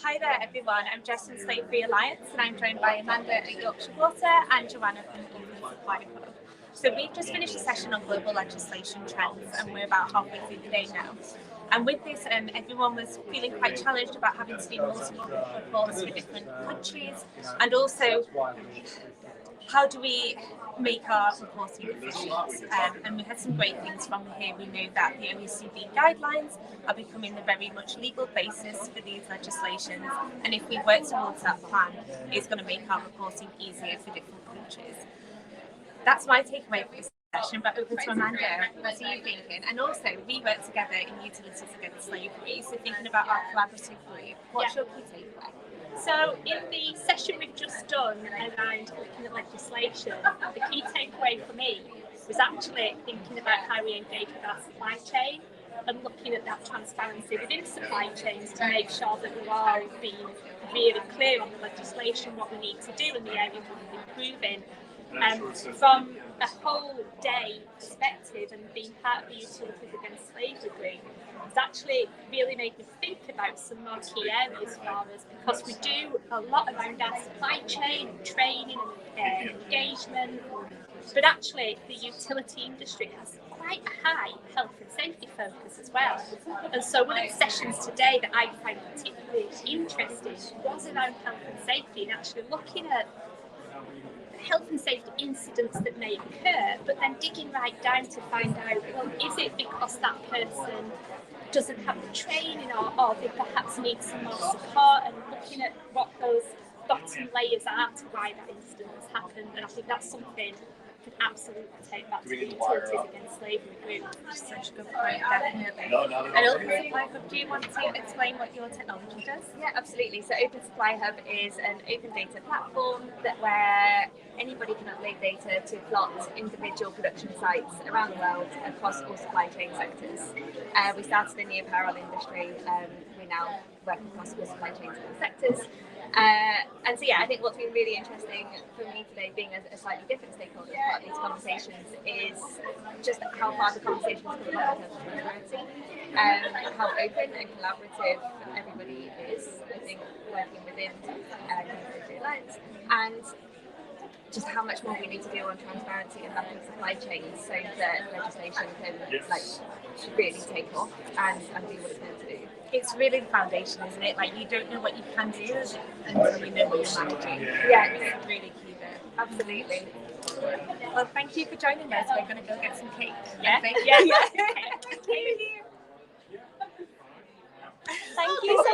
Hi there everyone, I'm Jess from Slate Free Alliance and I'm joined by Amanda at Yorkshire Water and Joanna from Open Supply Hub. So we've just finished a session on global legislation trends and we're about halfway through the day now. And with this, everyone was feeling quite challenged about having to do multiple reports for different countries, and also how do we make our reporting efficient? And we had some great things from here. We know that the OECD guidelines are becoming the very much legal basis for these legislations, and if we work towards that plan, it's going to make our reporting easier for different countries. That's my takeaway for this session, but over to Amanda. What are you thinking? And also, we work together in Utilities Against Slavery, so thinking about our collaborative group, what's your key takeaway? So in the session we've just done around looking at legislation, the key takeaway for me was actually thinking about how we engage with our supply chain and looking at that transparency within supply chains to make sure that we are being really clear on the legislation, what we need to do and the areas we can improve in. From a whole day perspective and being part of the Utilities Against Slavery group, it's actually really made me think about some more key areas for us, because we do a lot around our supply chain, training and engagement, but actually the utility industry has quite a high health and safety focus as well. And so one of the sessions today that I found particularly interesting was around health and safety, and actually looking at health and safety incidents that may occur, but then digging right down to find out, well, is it because that person doesn't have the training, or they perhaps need some more support, and looking at what those bottom layers are to why that incident has happened. And I think that's something we can absolutely take back to the Utilities Against Slavery group. Such a good point, definitely. And Open Supply Hub, do you want to explain what your technology does? Yeah, absolutely. So Open Supply Hub is an open data platform where anybody can upload data to plot individual production sites around the world across all supply chain sectors. We started in the apparel industry. We now work across all supply chains and sectors. And so, yeah, I think what's been really interesting for me today, being a slightly different stakeholder as part of these conversations, is just how far the conversation's come in terms of transparency, how open and collaborative everybody is, I think, working within the Alliance, and just how much more we need to do on transparency and mapping supply chains so that legislation can really take off and do what it's meant to do. It's really the foundation, isn't it? Like, you don't know what you can do until you know what you're managing. Yeah, it's really key there. Absolutely. Well, thank you for joining us. We're going to go get some cake. Yeah. Thank you. Thank you so